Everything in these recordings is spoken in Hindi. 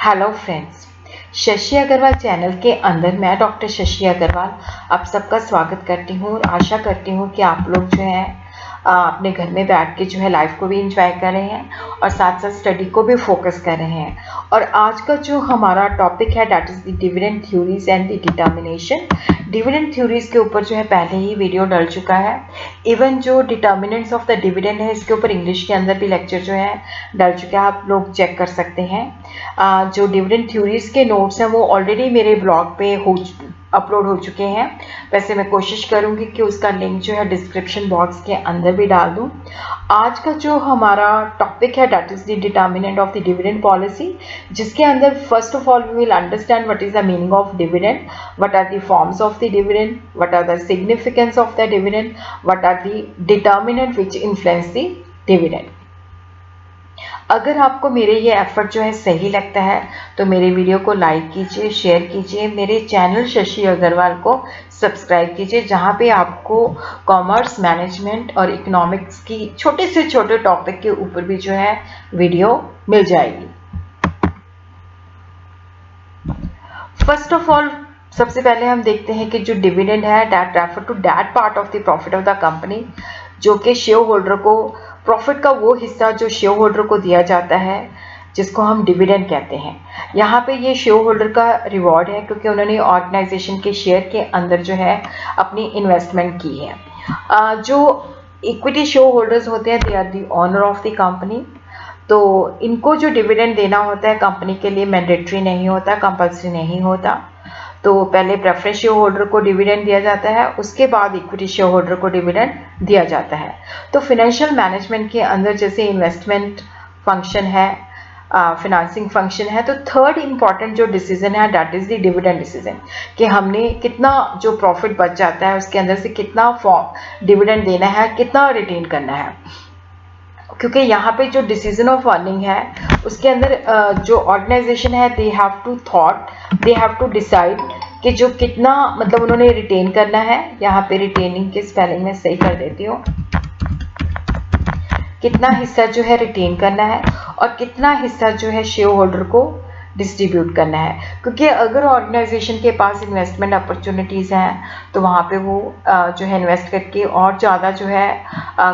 Hello friends, Shashi Agarwal channel के अंदर मैं डॉक्टर शशि अग्रवाल आप सबका स्वागत करती हूँ और आशा करती हूँ कि आप लोग जो है अपने घर में बैठ के जो है लाइफ को भी एंजॉय कर रहे हैं और साथ साथ स्टडी को भी फोकस कर रहे हैं। और आज का जो हमारा टॉपिक है that is the dividend theories and the determination. Dividend theories के ऊपर जो है पहले ही वीडियो डल चुका है। इवन जो डिटर्मिनेंट्स ऑफ द डिविडेंड है इसके ऊपर इंग्लिश के अंदर भी लेक्चर जो है डल चुका है, आप लोग चेक कर सकते हैं। जो डिविडेंड थ्योरीज के नोट्स हैं वो ऑलरेडी मेरे ब्लॉग पे अपलोड हो चुके हैं। वैसे मैं कोशिश करूंगी कि उसका लिंक जो है डिस्क्रिप्शन बॉक्स के अंदर भी डाल दूं। आज का जो हमारा टॉपिक है that is the determinant of the dividend policy, जिसके अंदर first of all we will understand what is the meaning of dividend, what are the forms of the dividend, what are the significance of the dividend, what are the determinant which influence the dividend. अगर आपको मेरे ये एफर्ट जो है सही लगता है तो मेरे वीडियो को लाइक कीजिए, शेयर कीजिए, मेरे चैनल शशि अग्रवाल को सब्सक्राइब कीजिए, जहाँ पे आपको कॉमर्स, मैनेजमेंट और इकोनॉमिक्स की छोटे से छोटे टॉपिक के ऊपर भी जो है वीडियो मिल जाएगी। फर्स्ट ऑफ ऑल सबसे पहले हम देखते हैं कि जो डिविडेंड है that refer to that part of the profit of the company जो कि शेयर होल्डर को, प्रॉफिट का वो हिस्सा जो शेयर होल्डर को दिया जाता है जिसको हम डिविडेंड कहते हैं। यहाँ पे ये शेयर होल्डर का रिवॉर्ड है क्योंकि उन्होंने ऑर्गेनाइजेशन के शेयर के अंदर जो है अपनी इन्वेस्टमेंट की है। जो इक्विटी शेयर होल्डर्स होते हैं they are the owner of the company, तो इनको जो डिविडेंड देना होता है कंपनी के लिए मैंडेटरी नहीं होता, कंपल्सरी नहीं होता। तो पहले प्रेफरेंस शेयर होल्डर को डिविडेंड दिया जाता है, उसके बाद इक्विटी शेयर होल्डर को डिविडेंड दिया जाता है। तो फाइनेंशियल मैनेजमेंट के अंदर जैसे इन्वेस्टमेंट फंक्शन है, फिनांसिंग फंक्शन है, तो थर्ड इंपॉर्टेंट जो डिसीजन है that is the dividend decision, कि हमने कितना जो प्रॉफिट बच जाता है उसके अंदर से कितना डिविडेंड देना है, कितना रिटेन करना है। क्योंकि यहाँ पे जो डिसीजन ऑफ अर्निंग है उसके अंदर जो ऑर्गेनाइजेशन है दे हैव टू डिसाइड कि जो कितना मतलब उन्होंने रिटेन करना है। यहाँ पे रिटेनिंग के स्पेलिंग में सही कर देती हूँ, कितना हिस्सा जो है रिटेन करना है और कितना हिस्सा जो है शेयर होल्डर को डिस्ट्रीब्यूट करना है। क्योंकि अगर ऑर्गेनाइजेशन के पास इन्वेस्टमेंट अपॉर्चुनिटीज़ हैं तो वहाँ पे वो जो है इन्वेस्ट करके और ज़्यादा जो है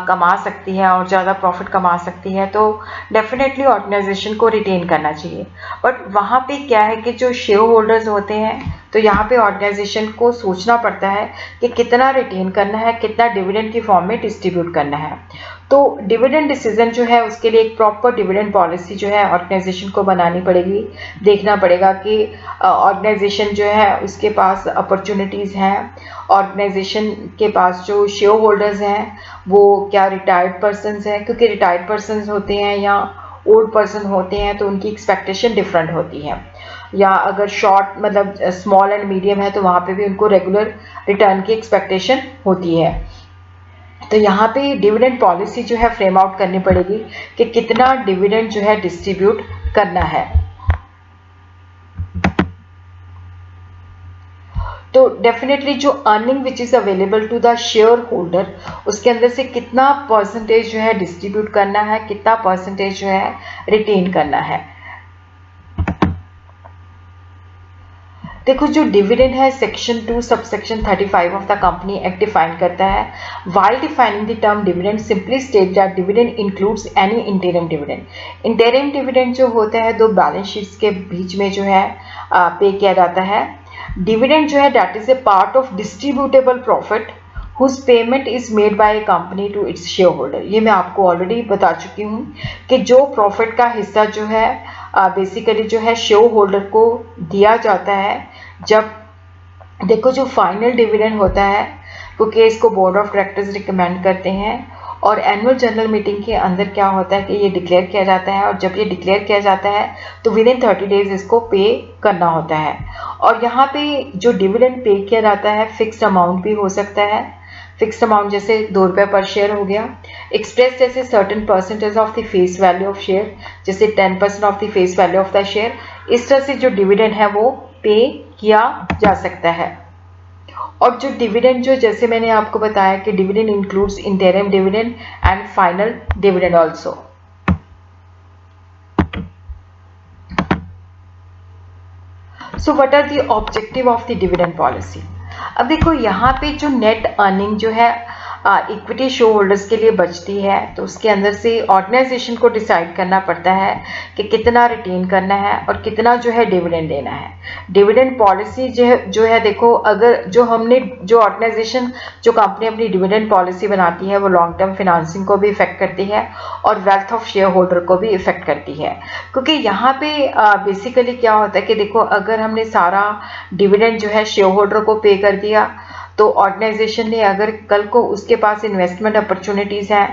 कमा सकती है और ज़्यादा प्रॉफिट कमा सकती है, तो डेफिनेटली ऑर्गेनाइजेशन को रिटेन करना चाहिए। बट वहाँ पे क्या है कि जो शेयर होल्डर्स होते हैं तो यहाँ पे ऑर्गेनाइजेशन को सोचना पड़ता है कि कितना रिटेन करना है, कितना डिविडेंड की फॉर्म में डिस्ट्रीब्यूट करना है। तो डिविडेंड डिसीजन जो है उसके लिए एक प्रॉपर डिविडेंड पॉलिसी जो है ऑर्गेनाइजेशन को बनानी पड़ेगी। देखना पड़ेगा कि ऑर्गेनाइजेशन जो है उसके पास अपॉर्चुनिटीज़ हैं, ऑर्गेनाइजेशन के पास जो शेयर होल्डर्स हैं वो क्या रिटायर्ड पर्सनस हैं, क्योंकि रिटायर्ड पर्सनस होते हैं या ओल्ड पर्सन होते हैं तो उनकी एक्सपेक्टेशन डिफरेंट होती है। या अगर शॉर्ट मतलब स्मॉल एंड मीडियम है तो वहाँ पे भी उनको रेगुलर रिटर्न की एक्सपेक्टेशन होती है। तो यहाँ पे डिविडेंड पॉलिसी जो है फ्रेम आउट करनी पड़ेगी कि कितना डिविडेंड जो है डिस्ट्रीब्यूट करना है। तो डेफिनेटली जो earning which is available to the share holder उसके अंदर से कितना परसेंटेज जो है डिस्ट्रीब्यूट करना है, कितना परसेंटेज जो है रिटेन करना है। देखो जो डिविडेंड है section 2 subsection 35 of the company act define करता है। While defining the term dividend simply state that dividend includes any interim dividend. Interim dividend जो होता है दो बैलेंस शीट्स के बीच में जो है पे किया जाता है। डिविडेंड जो है that is a part of distributable profit whose payment is made by a company to its share holder. ये मैं आपको ऑलरेडी बता चुकी हूँ कि जो प्रॉफिट का हिस्सा जो है बेसिकली जो है शेयर होल्डर को दिया जाता है। जब देखो जो फाइनल डिविडेंड होता है क्योंकि इसको बोर्ड ऑफ डायरेक्टर्स रिकमेंड करते हैं और एनुअल जनरल मीटिंग के अंदर क्या होता है कि ये डिक्लेयर किया जाता है, और जब ये डिक्लेयर किया जाता है तो विद इन 30 डेज इसको पे करना होता है। और यहाँ पे जो डिविडेंड पे किया जाता है फिक्स्ड अमाउंट भी हो सकता है, फिक्स्ड अमाउंट जैसे 2 रुपये पर शेयर हो गया, एक्सप्रेस जैसे certain percentage of the face value of share जैसे 10% of the face value of the share. इस तरह से जो डिविडेंड है वो पे किया जा सकता है। और जो डिविडेंड जो जैसे मैंने आपको बताया कि dividend includes interim dividend and final dividend also. So what are the objective of the dividend policy. अब देखो यहाँ पे जो नेट अर्निंग जो है इक्विटी शेयर होल्डर्स के लिए बचती है, तो उसके अंदर से ऑर्गेनाइजेशन को डिसाइड करना पड़ता है कि कितना रिटेन करना है और कितना जो है डिविडेंड देना है। डिविडेंड पॉलिसी जो है देखो, अगर जो ऑर्गेनाइजेशन जो कंपनी अपनी डिविडेंड पॉलिसी बनाती है वो लॉन्ग टर्म फिनेंसिंग को भी इफेक्ट करती है और वेल्थ ऑफ शेयर होल्डर को भी इफेक्ट करती है। क्योंकि यहाँ पे बेसिकली क्या होता है कि देखो, अगर हमने सारा डिविडेंड जो है शेयर होल्डर को पे कर दिया, तो ऑर्गेनाइजेशन ने अगर कल को उसके पास इन्वेस्टमेंट अपॉर्चुनिटीज़ हैं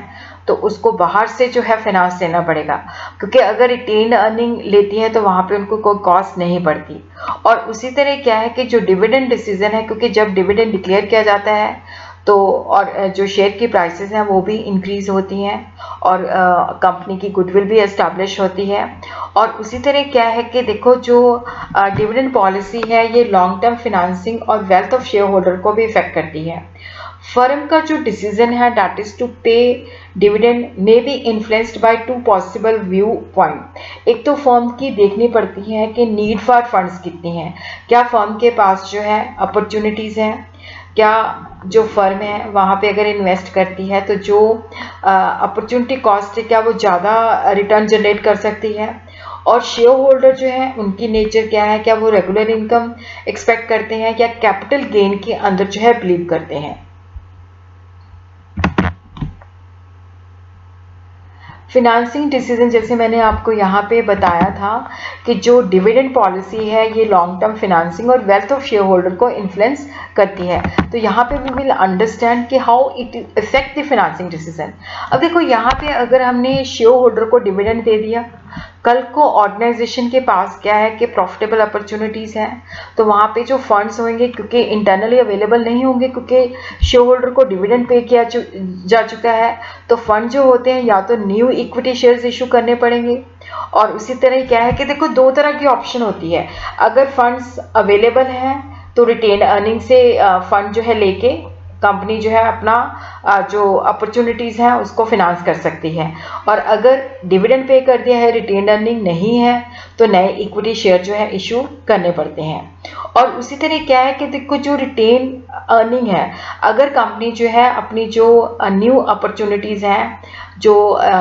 तो उसको बाहर से जो है फाइनेंस देना पड़ेगा, क्योंकि अगर रिटेन अर्निंग लेती है तो वहाँ पे उनको कोई कॉस्ट नहीं पड़ती। और उसी तरह क्या है कि जो डिविडेंड डिसीजन है, क्योंकि जब डिविडेंड डिक्लेयर किया जाता है तो और जो शेयर की प्राइसेस हैं वो भी इंक्रीज होती हैं और कंपनी की गुडविल भी एस्टैब्लिश होती है। और उसी तरह क्या है कि देखो, जो डिविडेंड पॉलिसी है ये लॉन्ग टर्म फिनेंसिंग और वेल्थ ऑफ शेयर होल्डर को भी इफेक्ट करती है। फर्म का जो डिसीजन है दैट इज टू पे dividend may be influenced by two possible view point. एक तो फर्म की देखनी पड़ती है कि नीड फॉर फंड्स कितनी है, क्या फर्म के पास जो है अपॉर्चुनिटीज़ हैं, क्या जो फर्म है वहाँ पे अगर इन्वेस्ट करती है तो जो अपॉर्चुनिटी कॉस्ट है क्या वो ज़्यादा रिटर्न जनरेट कर सकती है, और शेयर होल्डर जो है उनकी नेचर क्या है, क्या वो रेगुलर इनकम एक्सपेक्ट करते हैं या कैपिटल गेन के अंदर जो है बिलीव करते हैं। फिनेंसिंग डिसीजन, जैसे मैंने आपको यहाँ पे बताया था कि जो डिविडेंड पॉलिसी है ये लॉन्ग टर्म फिनेंसिंग और वेल्थ ऑफ शेयर होल्डर को इन्फ्लुएंस करती है। तो यहाँ पे वी विल अंडरस्टैंड कि how it effect the financing decision. अब देखो, यहाँ पे अगर हमने शेयर होल्डर को डिविडेंड दे दिया, कल को ऑर्गेनाइजेशन के पास क्या है कि प्रॉफिटेबल अपॉर्चुनिटीज़ हैं, तो वहाँ पे जो फंड्स होंगे क्योंकि इंटरनली अवेलेबल नहीं होंगे, क्योंकि शेयर होल्डर को डिविडेंड पे किया जा चुका है, तो फंड जो होते हैं या तो न्यू इक्विटी शेयर्स इशू करने पड़ेंगे। और उसी तरह क्या है कि देखो, दो तरह की ऑप्शन होती है। अगर फंड्स अवेलेबल हैं तो रिटेन अर्निंग से फंड जो है लेके कंपनी जो है अपना जो अपॉर्चुनिटीज़ हैं उसको फिनांस कर सकती है। और अगर डिविडेंड पे कर दिया है, रिटेन अर्निंग नहीं है, तो नए इक्विटी शेयर जो है इशू करने पड़ते हैं। और उसी तरह क्या है कि देखो, जो रिटेन अर्निंग है, अगर कंपनी जो है अपनी जो न्यू अपॉर्चुनिटीज़ हैं, जो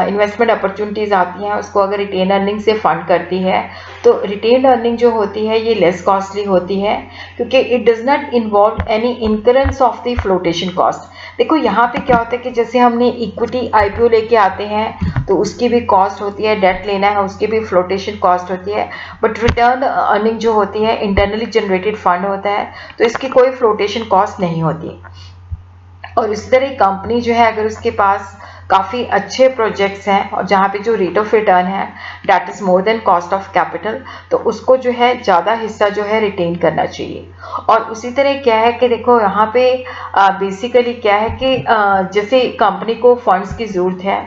इन्वेस्टमेंट अपॉर्चुनिटीज़ आती हैं, उसको अगर रिटेन अर्निंग से फंड करती है तो रिटेन अर्निंग जो होती है ये लेस कॉस्टली होती है, क्योंकि it does not involve any incurrence of the flotation cost. देखो, यहाँ पे क्या होता है कि जैसे हमने इक्विटी आईपीओ लेके आते हैं तो उसकी भी कॉस्ट होती है, डेट लेना है उसकी भी फ्लोटेशन कॉस्ट होती है, बट रिटर्न अर्निंग जो होती है इंटरनली जनरेटेड फंड होता है, तो इसकी कोई फ्लोटेशन कॉस्ट नहीं होती। और इसी तरह कंपनी जो है अगर उसके पास काफ़ी अच्छे प्रोजेक्ट्स हैं और जहाँ पे जो रेट ऑफ रिटर्न है that is more than cost of capital, तो उसको जो है ज़्यादा हिस्सा जो है रिटेन करना चाहिए। और उसी तरह क्या है कि देखो, यहाँ पे बेसिकली क्या है कि जैसे कंपनी को फंड्स की ज़रूरत है,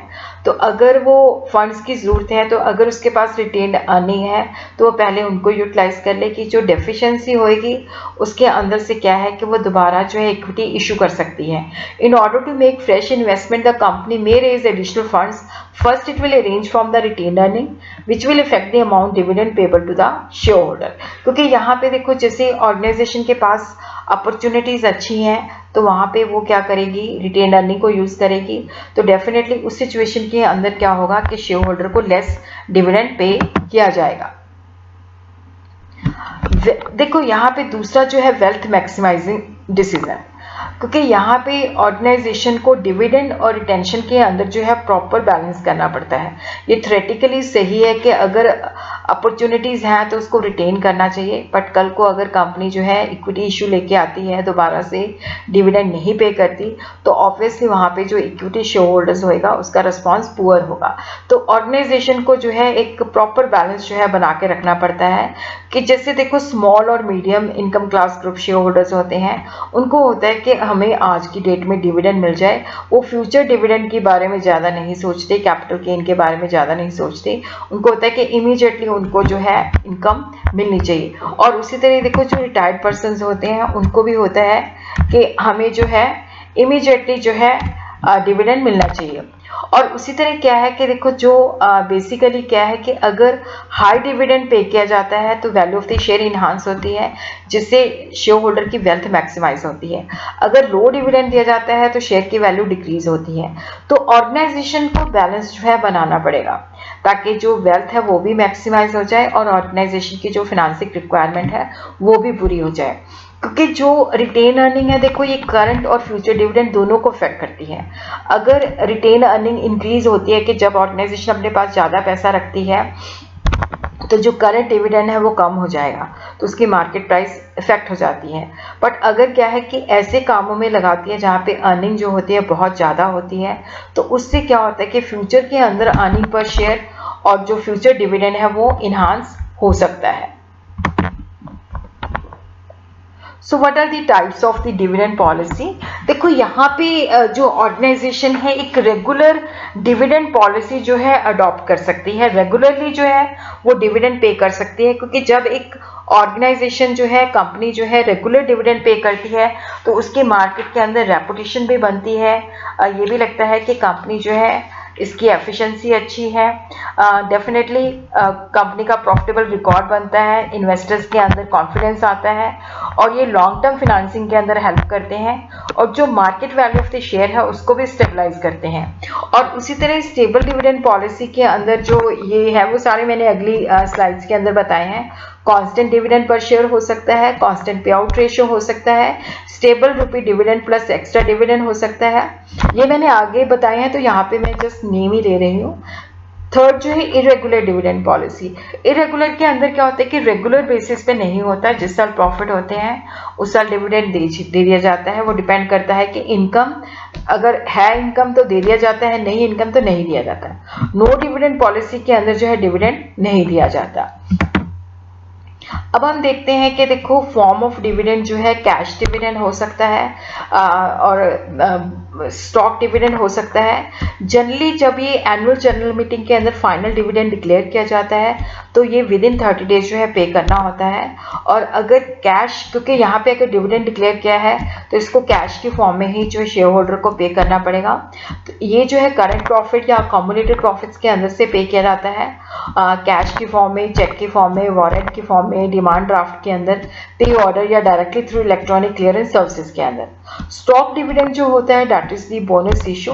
तो अगर वो फंड्स की ज़रूरत है तो अगर उसके पास रिटेन्ड अर्निंग है तो वो पहले उनको यूटिलाइज कर ले कि जो डेफिशिएंसी होएगी उसके अंदर से क्या है कि वो दोबारा जो है इक्विटी इशू कर सकती है। In order to make fresh investment the company may raise additional funds. First, it will arrange from the retained earning, which will affect the amount dividend payable to the shareholder. क्योंकि यहाँ पे देखो, जैसे ऑर्गेनाइजेशन के पास अपॉर्चुनिटीज अच्छी हैं तो वहाँ पे वो क्या करेगी, रिटेन अर्निंग को यूज़ करेगी, तो डेफिनेटली उस सिचुएशन के अंदर क्या होगा कि शेयर होल्डर को लेस डिविडेंड पे किया जाएगा। देखो, यहाँ पे दूसरा जो है वेल्थ मैक्सिमाइजिंग डिसीजन, क्योंकि यहाँ पे ऑर्गेनाइजेशन को डिविडेंड और रिटेंशन के अंदर जो है प्रॉपर बैलेंस करना पड़ता है। ये थ्योरेटिकली सही है कि अगर अपॉर्चुनिटीज़ हैं तो उसको रिटेन करना चाहिए, बट कल को अगर कंपनी जो है इक्विटी इशू लेके आती है, दोबारा से डिविडेंड नहीं पे करती, तो ऑब्वियसली वहाँ पे जो इक्विटी शेयर होल्डर्स होएगा उसका रिस्पॉन्स पुअर होगा। तो ऑर्गेनाइजेशन को जो है एक प्रॉपर बैलेंस जो है बना के रखना पड़ता है कि जैसे देखो, स्मॉल और medium income class group share holders होते हैं, उनको होता है कि हमें आज की डेट में डिविडेंड मिल जाए, वो फ्यूचर डिविडेंड के बारे में ज़्यादा नहीं सोचते, कैपिटल गेन के बारे में ज़्यादा नहीं सोचते, उनको होता है कि इमीडिएटली उनको जो है इनकम मिलनी चाहिए। और उसी तरह देखो, जो रिटायर्ड पर्सनस होते हैं उनको भी होता है कि हमें जो है इमीडिएटली जो है डिविडेंड मिलना चाहिए। और उसी तरह क्या है कि देखो जो बेसिकली क्या है कि अगर हाई डिविडेंड पे किया जाता है तो value of the share enhance होती है, जिससे शेयर होल्डर की वेल्थ मैक्सिमाइज होती है। अगर लो डिविडेंड दिया जाता है तो शेयर की वैल्यू डिक्रीज होती है। तो ऑर्गेनाइजेशन को बैलेंस जो है बनाना पड़ेगा, ताकि जो वेल्थ है वो भी मैक्सिमाइज हो जाए और ऑर्गेनाइजेशन की जो फिनेंसिंग रिक्वायरमेंट है वो भी पूरी हो जाए। क्योंकि जो रिटेन अर्निंग है देखो, ये करंट और फ्यूचर डिविडेंड दोनों को अफेक्ट करती है। अगर रिटेन अर्निंग इंक्रीज होती है कि जब ऑर्गेनाइजेशन अपने पास ज़्यादा पैसा रखती है तो जो करंट डिविडेंड है वो कम हो जाएगा, तो उसकी मार्केट प्राइस इफेक्ट हो जाती है। बट अगर क्या है कि ऐसे कामों में लगाती है जहाँ पे अर्निंग जो होती है बहुत ज़्यादा होती है, तो उससे क्या होता है कि फ्यूचर के अंदर अर्निंग पर शेयर और जो फ्यूचर डिविडेंड है वो इन्हांस हो सकता है। So what are the types of the dividend policy. देखो यहाँ पे जो ऑर्गेनाइजेशन है एक रेगुलर डिविडेंड पॉलिसी जो है अडॉप्ट कर सकती है, रेगुलरली जो है वो डिविडेंड पे कर सकती है। क्योंकि जब एक ऑर्गेनाइजेशन जो है, कंपनी जो है रेगुलर डिविडेंड पे करती है तो उसकी मार्केट के अंदर रेपुटेशन भी बनती है। ये भी लगता है कि कंपनी जो है इसकी एफिशिएंसी अच्छी है, डेफिनेटली कंपनी का प्रॉफिटेबल रिकॉर्ड बनता है, इन्वेस्टर्स के अंदर कॉन्फिडेंस आता है और ये लॉन्ग टर्म फिनेंसिंग के अंदर हेल्प करते हैं और जो market value of the share है उसको भी स्टेबलाइज करते हैं। और उसी तरह स्टेबल डिविडेंड पॉलिसी के अंदर जो ये है वो सारे मैंने अगली स्लाइड्स के अंदर बताए हैं। कांस्टेंट डिविडेंड पर शेयर हो सकता है, कांस्टेंट पे आउट रेशियो हो सकता है, स्टेबल रुपी डिविडेंड प्लस एक्स्ट्रा डिविडेंड हो सकता है। ये मैंने आगे बताए हैं तो यहाँ पे मैं जस्ट नेम ही ले रही हूँ। थर्ड जो है इरेगुलर डिविडेंड पॉलिसी। इरेगुलर के अंदर क्या होता है कि रेगुलर बेसिस पे नहीं होता, जिस साल प्रॉफिट होते हैं उस साल डिविडेंड दे दिया जाता है। वो डिपेंड करता है कि इनकम अगर है इनकम तो दे दिया जाता है, नहीं इनकम तो नहीं दिया जाता। नो डिविडेंड पॉलिसी के अंदर जो है डिविडेंड नहीं दिया जाता। अब हम देखते हैं कि देखो फॉर्म ऑफ डिविडेंड जो है कैश डिविडेंड हो सकता है और स्टॉक डिविडेंड हो सकता है। जनरली जब ये एनुअल जनरल मीटिंग के अंदर फाइनल डिविडेंड डिक्लेयर किया जाता है तो ये विद इन 30 डेज जो है पे करना होता है। और अगर कैश, क्योंकि यहाँ पे अगर डिविडेंड डिक्लेयर किया है तो इसको कैश की फॉर्म में ही जो शेयर होल्डर को पे करना पड़ेगा। तो ये जो है करंट प्रॉफिट या अकोमोडेटेड प्रॉफिट्स के अंदर से पे किया जाता है, कैश की फॉर्म में, चेक की फॉर्म में, वारंट की फॉर्म में, डिमांड ड्राफ्ट के अंदर, पे ऑर्डर या directly through electronic clearance services के अंदर। स्टॉक डिविडेंड जो होता है that is the bonus issue.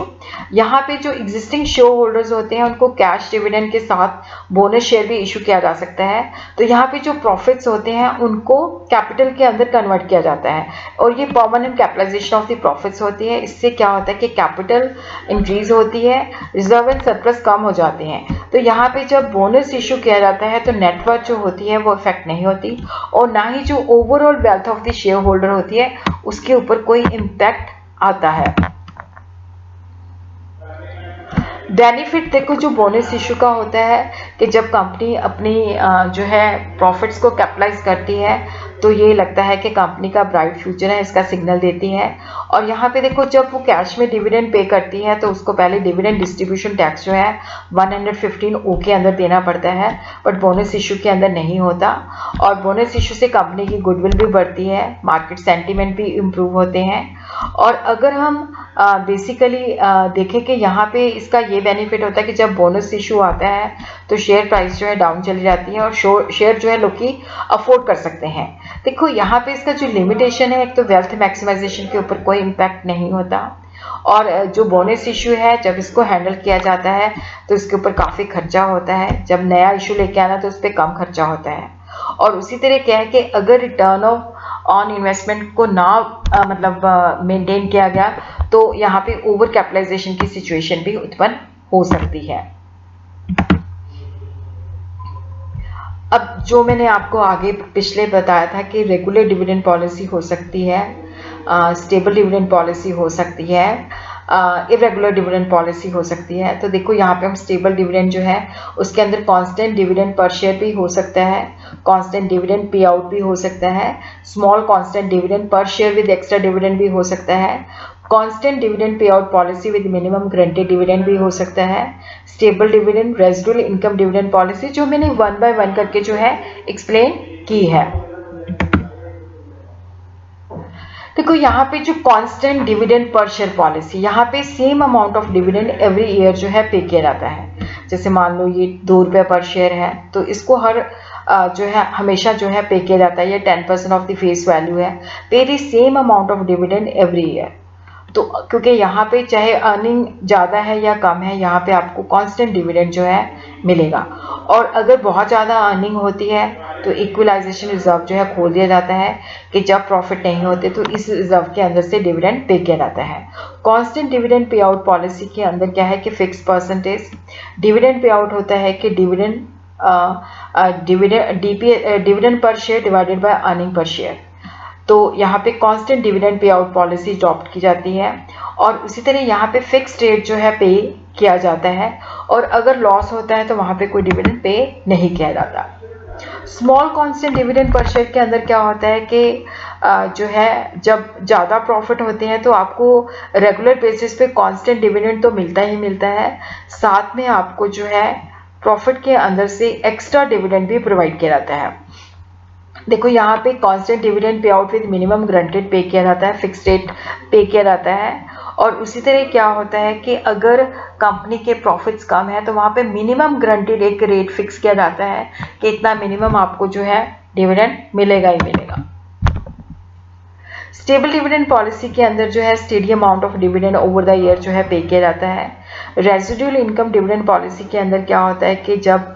यहाँ पे जो एग्जिस्टिंग शेयर होल्डर्स होते हैं उनको कैश डिविडेंड के साथ बोनस शेयर भी इशू किया जा सकता है। तो यहाँ पे जो प्रॉफिट्स होते हैं उनको कैपिटल के अंदर कन्वर्ट किया जाता है और ये permanent capitalization of the profits होती है। इससे क्या होता है कि कैपिटल इंक्रीज होती है, रिजर्व एंड सरप्लस कम हो जाते हैं। तो यहाँ पे जब बोनस इशू किया जाता है तो नेटवर्थ जो होती है वो इफेक्ट नहीं होती और ना ही जो overall wealth of the share holder होती है उसके ऊपर कोई इम्पैक्ट आता है। बेनिफिट देखो जो बोनस इशू का होता है कि जब कंपनी अपनी जो है प्रॉफिट्स को कैपिटलाइज करती है तो ये लगता है कि कंपनी का ब्राइट फ्यूचर है, इसका सिग्नल देती है। और यहाँ पे देखो जब वो कैश में डिविडेंड पे करती है तो उसको पहले डिविडेंड डिस्ट्रीब्यूशन टैक्स जो है 115 ओ के अंदर देना पड़ता है, बट बोनस इशू के अंदर नहीं होता। और बोनस इशू से कंपनी की गुडविल भी बढ़ती है, मार्केट सेंटीमेंट भी इम्प्रूव होते हैं। और अगर हम बेसिकली देखें कि यहाँ पे इसका ये बेनिफिट होता है कि जब बोनस इशू आता है तो शेयर प्राइस जो है डाउन चली जाती है और शेयर जो है लोग की अफोर्ड कर सकते हैं। देखो यहाँ पे इसका जो लिमिटेशन है, एक तो वेल्थ मैक्सिमाइजेशन के ऊपर कोई इम्पैक्ट नहीं होता और जो बोनस इशू है जब इसको हैंडल किया जाता है तो इसके ऊपर काफ़ी खर्चा होता है, जब नया इशू लेके आना तो उस पर कम खर्चा होता है। और उसी तरह क्या है कि अगर रिटर्न ऑन इन्वेस्टमेंट को ना मतलब मेंटेन किया गया तो यहाँ पे ओवर कैपिटलाइजेशन की सिचुएशन भी उत्पन्न हो सकती है। अब जो मैंने आपको आगे पिछले बताया था कि रेगुलर डिविडेंड पॉलिसी हो सकती है, स्टेबल डिविडेंड पॉलिसी हो सकती है, इरेगुलर डिविडेंड पॉलिसी हो सकती है। तो देखो यहाँ पे हम स्टेबल डिविडेंड जो है उसके अंदर कांस्टेंट डिविडेंड पर शेयर भी हो सकता है, कांस्टेंट डिविडेंड पे आउट भी हो सकता है, small constant dividend per share with extra dividend भी हो सकता है, constant dividend pay out policy with minimum guaranteed dividend भी हो सकता है, stable dividend, residual income dividend policy, जो मैंने 1 बाय 1 करके जो है एक्सप्लेन की है। देखो यहाँ पे जो constant dividend per share policy, यहाँ पे same amount of dividend every year जो है पे किया जाता है। जैसे मान लो ये 2 रुपये पर शेयर है, तो इसको हर जो है हमेशा जो है पे किया जाता है। ये 10% ऑफ द फेस वैल्यू है, पे the same amount of dividend every year. तो क्योंकि यहाँ पे चाहे अर्निंग ज़्यादा है या कम है, यहाँ पे आपको कांस्टेंट डिविडेंड जो है मिलेगा। और अगर बहुत ज़्यादा अर्निंग होती है तो इक्वलाइजेशन रिजर्व जो है खोल दिया जाता है कि जब प्रॉफिट नहीं होते तो इस रिजर्व के अंदर से डिविडेंड पे किया जाता है। Constant dividend pay out policy के अंदर क्या है कि fix percentage dividend pay out होता है कि dividend per share divided by earning per share. तो यहाँ पे constant dividend pay out policy adopt की जाती है। और उसी तरह यहाँ पे फिक्स्ड रेट जो है पे किया जाता है, और अगर लॉस होता है तो वहाँ पे कोई डिविडेंड पे नहीं किया जाता। Small constant dividend per share के अंदर क्या होता है कि जो है जब ज़्यादा प्रॉफिट होते हैं तो आपको रेगुलर बेसिस पे कांस्टेंट डिविडेंड तो मिलता ही मिलता है, साथ में आपको जो है प्रॉफिट के अंदर से एक्स्ट्रा डिविडेंड भी प्रोवाइड किया जाता है। देखो यहाँ पे constant dividend pay out with minimum granted पे किया जाता है, फिक्स रेट पे किया जाता है। और उसी तरह क्या होता है कि अगर कंपनी के प्रॉफिट्स कम है तो वहाँ पे मिनिमम ग्रांटेड एक रेट फिक्स किया जाता है कि इतना मिनिमम आपको जो है डिविडेंड मिलेगा ही मिलेगा। स्टेबल डिविडेंड पॉलिसी के अंदर जो है steady amount of dividend over the year जो है पे किया जाता है। रेजिडुअल इनकम डिविडेंड पॉलिसी के अंदर क्या होता है कि जब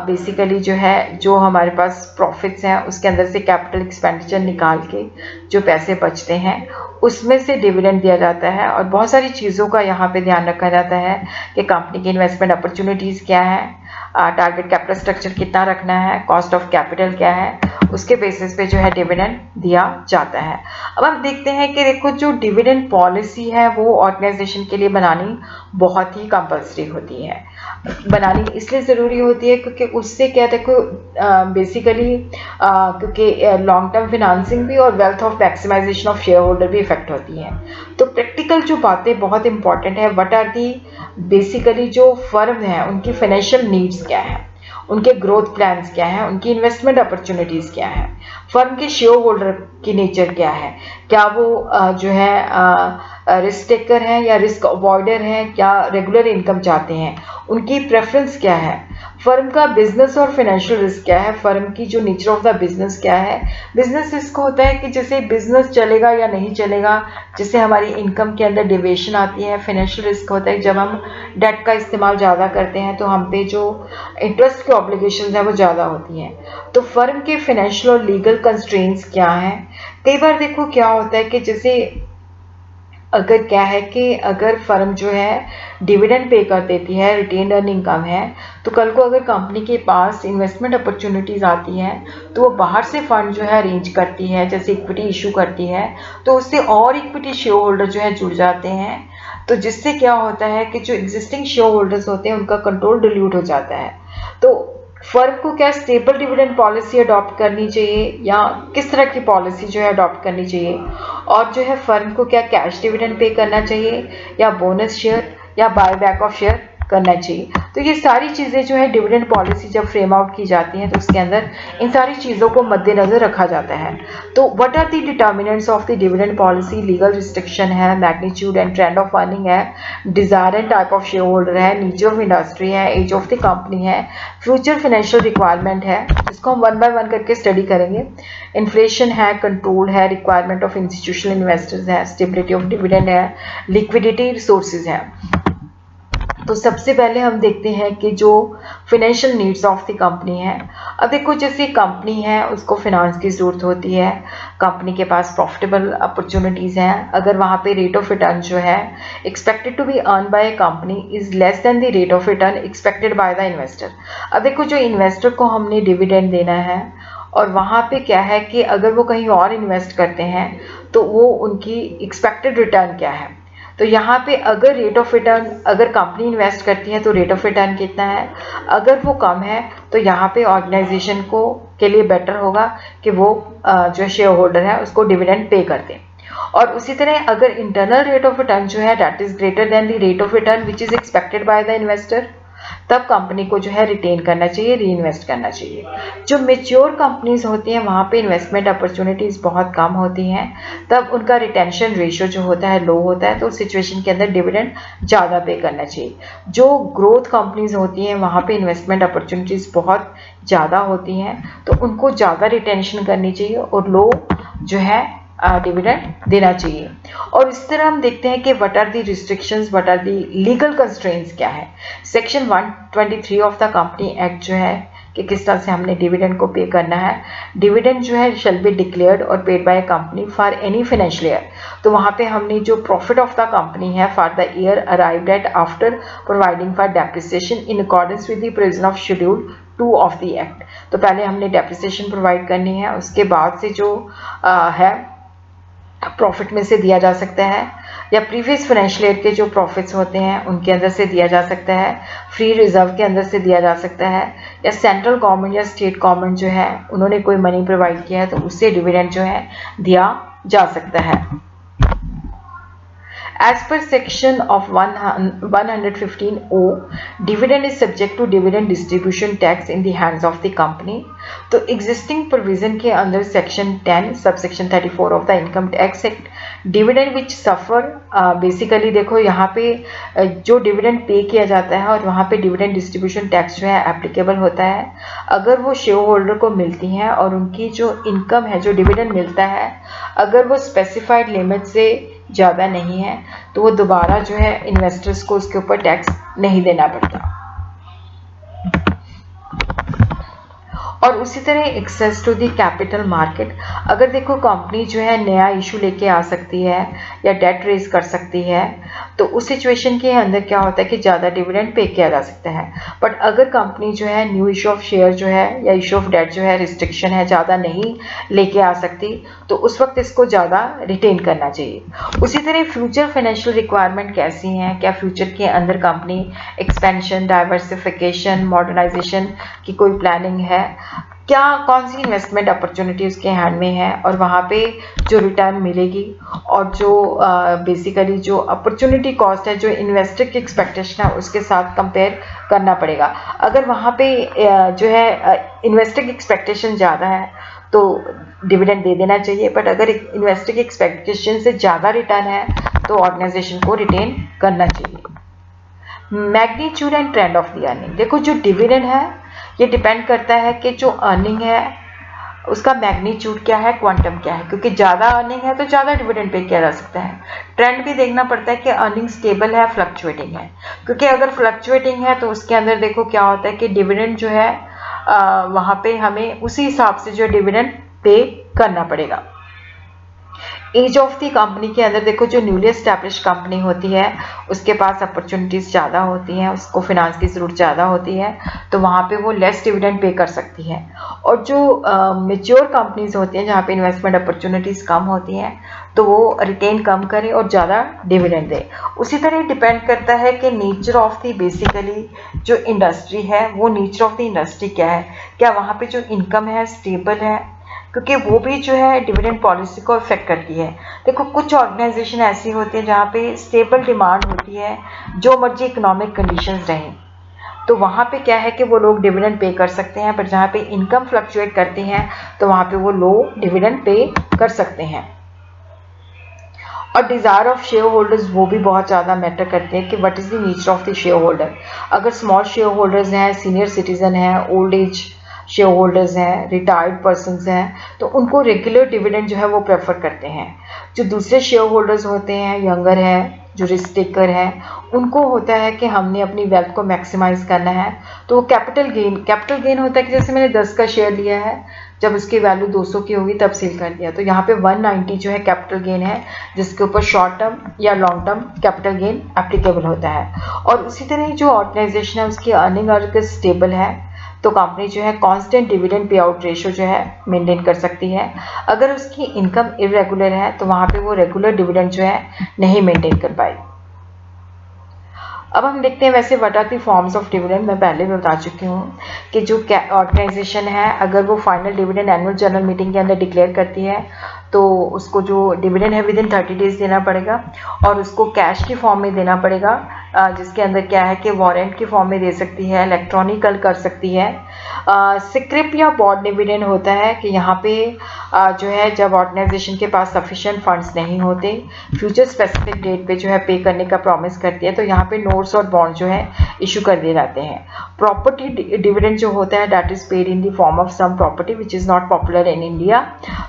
बेसिकली जो है जो हमारे पास प्रॉफिट्स हैं उसके अंदर से कैपिटल एक्सपेंडिचर निकाल के जो पैसे बचते हैं उसमें से डिविडेंड दिया जाता है। और बहुत सारी चीज़ों का यहाँ पे ध्यान रखा जाता है कि कंपनी की इन्वेस्टमेंट अपॉर्चुनिटीज़ क्या है, टारगेट कैपिटल स्ट्रक्चर कितना रखना है, कॉस्ट ऑफ कैपिटल क्या है, उसके बेसिस पे जो है डिविडेंड दिया जाता है। अब हम देखते हैं कि देखो जो डिविडेंड पॉलिसी है वो ऑर्गेनाइजेशन के लिए बनानी बहुत ही कंपल्सरी होती है। बनानी इसलिए ज़रूरी होती है क्योंकि उससे क्या देखो बेसिकली क्योंकि लॉन्ग टर्म फिनांसिंग भी और wealth of maximisation of shareholder भी इफेक्ट होती हैं। तो प्रैक्टिकल जो बातें बहुत इंपॉर्टेंट है, व्हाट आर दी बेसिकली जो फर्म है उनकी फाइनेंशियल नीड्स क्या है, उनके ग्रोथ प्लान्स क्या हैं, उनकी इन्वेस्टमेंट अपॉर्चुनिटीज़ क्या हैं, फर्म के शेयर होल्डर की नेचर क्या है, क्या वो जो है रिस्क टेकर हैं या रिस्क अवॉइडर हैं, क्या रेगुलर इनकम चाहते हैं, उनकी प्रेफरेंस क्या है, फर्म का बिजनेस और फाइनेंशियल रिस्क क्या है, फर्म की जो नेचर ऑफ द बिजनेस क्या है। बिजनेस रिस्क होता है कि जैसे बिजनेस चलेगा या नहीं चलेगा, जिससे हमारी इनकम के अंदर डिविएशन आती है। फाइनेंशियल रिस्क होता है जब हम डेट का इस्तेमाल ज़्यादा करते हैं तो हम पे जो इंटरेस्ट की ऑब्लिगेशंस हैं वो ज़्यादा होती हैं। तो फर्म के फाइनेंशियल और लीगल कंस्ट्रेंट्स क्या हैं। कई बार देखो क्या होता है कि जैसे अगर क्या है कि अगर फर्म जो है डिविडेंड पे कर देती है, रिटेन्ड अर्निंग कम है, तो कल को अगर कंपनी के पास इन्वेस्टमेंट अपॉर्चुनिटीज़ आती हैं तो वो बाहर से फंड जो है अरेंज करती है, जैसे इक्विटी इशू करती है, तो उससे और इक्विटी शेयर होल्डर जो है जुड़ जाते हैं। तो जिससे क्या होता है कि जो एग्जिस्टिंग शेयर होल्डर्स होते हैं उनका कंट्रोल डिल्यूट हो जाता है। तो फर्म को क्या स्टेबल डिविडेंड पॉलिसी अडॉप्ट करनी चाहिए या किस तरह की पॉलिसी जो है अडॉप्ट करनी चाहिए, और जो है फर्म को क्या कैश डिविडेंड पे करना चाहिए या बोनस शेयर या बायबैक ऑफ शेयर करना चाहिए। तो ये सारी चीज़ें जो है डिविडेंड पॉलिसी जब फ्रेम आउट की जाती हैं तो उसके अंदर इन सारी चीज़ों को मद्देनज़र रखा जाता है। तो what are the determinants of the dividend policy, legal restriction है, magnitude and trend of earning है, desire and type of shareholder है, नेचर ऑफ इंडस्ट्री है, एज ऑफ द कंपनी है, फ्यूचर फाइनेंशियल रिक्वायरमेंट है, जिसको हम 1 बाय 1 करके स्टडी करेंगे, इन्फ्लेशन है, कंट्रोल है, रिक्वायरमेंट ऑफ इंस्टीट्यूशनल इन्वेस्टर्स है, स्टेबिलिटी ऑफ डिविडेंड है, लिक्विडिटी रिसोर्सेज है। तो सबसे पहले हम देखते हैं कि जो financial needs of the company है। अब देखो जैसे कंपनी है उसको फाइनेंस की ज़रूरत होती है, कंपनी के पास प्रॉफिटेबल अपॉर्चुनिटीज़ हैं, अगर वहाँ पे रेट ऑफ रिटर्न जो है expected to be earn by a company is less than the rate of return expected by the investor. अब देखो जो इन्वेस्टर को हमने डिविडेंड देना है और वहाँ पे क्या है कि अगर वो कहीं और इन्वेस्ट करते हैं तो वो उनकी एक्सपेक्टेड रिटर्न क्या है। तो यहाँ पे अगर रेट ऑफ रिटर्न, अगर कंपनी इन्वेस्ट करती है तो रेट ऑफ रिटर्न कितना है, अगर वो कम है तो यहाँ पे ऑर्गेनाइजेशन को के लिए बेटर होगा कि वो जो शेयर होल्डर है उसको डिविडेंड पे कर दें। और उसी तरह अगर इंटरनल रेट ऑफ रिटर्न जो है that is greater than the rate of return which is expected by the investor, तब कंपनी को जो है रिटेन करना चाहिए, री इन्वेस्ट करना चाहिए। जो मेच्योर कंपनीज होती हैं वहाँ पे इन्वेस्टमेंट अपॉर्चुनिटीज़ बहुत कम होती हैं, तब उनका रिटेंशन रेशियो जो होता है लो होता है, तो उस सिचुएशन के अंदर डिविडेंड ज़्यादा पे करना चाहिए। जो ग्रोथ कंपनीज होती हैं वहाँ पे इन्वेस्टमेंट अपॉर्चुनिटीज़ बहुत ज़्यादा होती हैं, तो उनको ज़्यादा रिटेंशन करनी चाहिए और लो जो है डिविडेंड देना चाहिए। और इस तरह हम देखते हैं कि what are the restrictions, what are the legal constraints क्या है। Section 123 of the company act जो है कि किस तरह से हमने डिविडेंड को पे करना है। डिविडेंड जो है शैल बी डिक्लेयर्ड और paid by company for any financial year. तो वहाँ पे हमने जो प्रॉफिट ऑफ द कंपनी है for the year arrived at after providing for depreciation in accordance with the provision of schedule 2 of the act. तो पहले हमने डेप्रिसिएशन प्रोवाइड करनी है, उसके बाद से जो है प्रॉफिट में से दिया जा सकता है, या प्रीवियस फाइनेंशियल ईयर के जो प्रॉफिट्स होते हैं उनके अंदर से दिया जा सकता है, फ्री रिजर्व के अंदर से दिया जा सकता है, या सेंट्रल गवर्नमेंट या स्टेट गवर्नमेंट जो है उन्होंने कोई मनी प्रोवाइड किया है तो उससे डिविडेंड जो है दिया जा सकता है। As per section of 115O, dividend is subject to dividend distribution tax in the hands of the company. तो existing provision के अंदर section 10 subsection 34 of the income tax act, dividend which suffer basically देखो यहाँ पे जो dividend पे किया जाता है और वहाँ पे dividend distribution tax जो है applicable होता है। अगर वो शेयर होल्डर को मिलती हैं और उनकी जो इनकम है, जो डिविडेंड मिलता है, अगर वो स्पेसिफाइड लिमिट से ज़्यादा नहीं है तो वो दोबारा जो है इन्वेस्टर्स को उसके ऊपर टैक्स नहीं देना पड़ता। और उसी तरह access to the capital market, अगर देखो कंपनी जो है नया इशू लेके आ सकती है या डेट रेज कर सकती है, तो उस सिचुएशन के अंदर क्या होता है कि ज़्यादा डिविडेंड पे किया जा सकता है। बट अगर कंपनी जो है न्यू इशू ऑफ शेयर जो है या इशू ऑफ डेट जो है रिस्ट्रिक्शन है, ज़्यादा नहीं लेके आ सकती, तो उस वक्त इसको ज़्यादा रिटेन करना चाहिए। उसी तरह फ्यूचर फाइनेंशियल रिक्वायरमेंट कैसी हैं, क्या फ्यूचर के अंदर कंपनी एक्सपेंशन, डाइवर्सिफिकेशन, मॉडर्नाइजेशन की कोई प्लानिंग है, क्या कौन सी इन्वेस्टमेंट अपॉर्चुनिटी उसके हैंड में है और वहाँ पे जो रिटर्न मिलेगी और जो बेसिकली जो अपॉर्चुनिटी कॉस्ट है, जो इन्वेस्टर की एक्सपेक्टेशन है उसके साथ कंपेयर करना पड़ेगा। अगर वहाँ पे जो है इन्वेस्टर की एक्सपेक्टेशन ज़्यादा है तो डिविडेंड दे देना चाहिए, बट अगर इन्वेस्टर की एक्सपेक्टेशन से ज़्यादा रिटर्न है तो ऑर्गेनाइजेशन को रिटेन करना चाहिए। Magnitude and trend of the earning, देखो जो डिविडेंड है ये डिपेंड करता है कि जो अर्निंग है उसका मैग्नीट्यूड क्या है, क्वांटम क्या है, क्योंकि ज़्यादा अर्निंग है तो ज़्यादा डिविडेंड पे किया जा सकता है। ट्रेंड भी देखना पड़ता है कि अर्निंग स्टेबल है, फ्लक्चुएटिंग है, क्योंकि अगर फ्लक्चुएटिंग है तो उसके अंदर देखो क्या होता है कि डिविडेंड जो है वहाँ पे हमें उसी हिसाब से जो डिविडेंड पे करना पड़ेगा। एज ऑफ द कंपनी के अंदर देखो जो न्यूली एस्टैब्लिश कंपनी होती है उसके पास अपॉर्चुनिटीज़ ज़्यादा होती हैं, उसको फिनांस की ज़रूरत ज़्यादा होती है, तो वहाँ पे वो लेस डिविडेंड पे कर सकती है। और जो मेच्योर कंपनीज होती हैं जहाँ पे इन्वेस्टमेंट अपॉर्चुनिटीज़ कम होती हैं तो वो रिटेन कम करे और ज़्यादा डिविडेंड दे। उसी तरह डिपेंड करता है कि नेचर ऑफ द बेसिकली जो इंडस्ट्री है वो नेचर ऑफ द इंडस्ट्री क्या है, क्या वहाँ पे जो इनकम है स्टेबल है, क्योंकि वो भी जो है डिविडेंड पॉलिसी को इफेक्ट करती है। देखो कुछ ऑर्गेनाइजेशन ऐसी होती है जहाँ पे स्टेबल डिमांड होती है, जो मर्जी इकोनॉमिक कंडीशंस रहें, तो वहाँ पे क्या है कि वो लोग डिविडेंड पे कर सकते हैं, पर जहाँ पे इनकम फ्लक्चुएट करती हैं तो वहाँ पे वो लो डिविडेंड पे कर सकते हैं। और डिज़ायर ऑफ शेयर होल्डर्स वो भी बहुत ज़्यादा मैटर करते हैं कि what is the nature of the share holder. अगर स्मॉल शेयर होल्डर्स हैं, सीनियर सिटीजन हैं, ओल्ड एज शेयर होल्डर्स हैं, रिटायर्ड पर्सनस हैं, तो उनको रेगुलर डिविडेंड जो है वो प्रेफर करते हैं। जो दूसरे शेयर होल्डर्स होते हैं, यंगर हैं, जो रिस्क टेकर हैं, उनको होता है कि हमने अपनी वेल्थ को मैक्सिमाइज करना है, तो वो कैपिटल गेन होता है कि जैसे मैंने 10 का शेयर लिया है, जब उसकी वैल्यू 200 की होगी तब सेल कर दिया, तो यहाँ पे 190 जो है कैपिटल गेन है, जिसके ऊपर शॉर्ट टर्म या long term capital gain applicable होता है। और उसी तरह जो ऑर्गेनाइजेशन है उसकी अर्निंग अगर स्टेबल है तो कंपनी जो है constant dividend pay out ratio जो है मेंटेन कर सकती है। अगर उसकी इनकम इरेगुलर है तो वहाँ पे वो रेगुलर डिविडेंड जो है नहीं मेंटेन कर पाएगी। अब हम देखते हैं वैसे what are the forms of dividend. मैं पहले भी बता चुकी हूँ कि जो ऑर्गेनाइजेशन है अगर वो final dividend annual general meeting के अंदर डिक्लेयर करती है तो उसको जो डिविडेंड है विद इन 30 डेज देना पड़ेगा और उसको कैश की फॉर्म में देना पड़ेगा जिसके अंदर क्या है कि वारंट की फॉर्म में दे सकती है, इलेक्ट्रॉनिकल कर सकती है। स्क्रिप या बॉन्ड डिविडेंड होता है कि यहाँ पे जो है जब ऑर्गेनाइजेशन के पास सफिशिएंट फंड्स नहीं होते, फ्यूचर स्पेसिफिक डेट पे जो है पे करने का प्रॉमिस करती है, तो यहाँ पे नोट्स और बॉन्ड जो है इशू कर दिए जाते हैं। प्रॉपर्टी डिविडेंड जो होता है that is paid in the form of sum property which is not popular in India.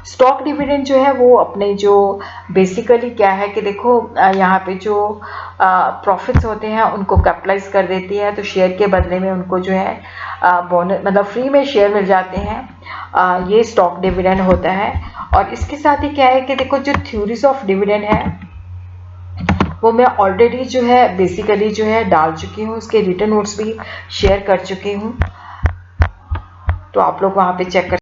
Stock dividend जो है वो अपने जो बेसिकली क्या है कि देखो यहाँ पे जो प्रॉफिट्स होते हैं उनको कैपिटलाइज कर देती है, तो शेयर के बदले में उनको जो है बोनस मतलब फ्री में शेयर मिल जाते हैं। ये स्टॉक डिविडेंड होता है। और इसके साथ ही क्या है कि देखो जो थ्योरीज ऑफ डिविडेंड है वो मैं ऑलरेडी जो है बेसिकली जो है डाल चुकी हूँ, उसके रिटन नोट्स भी शेयर कर चुकी हूँ, तो आप लोग वहाँ पे चेक कर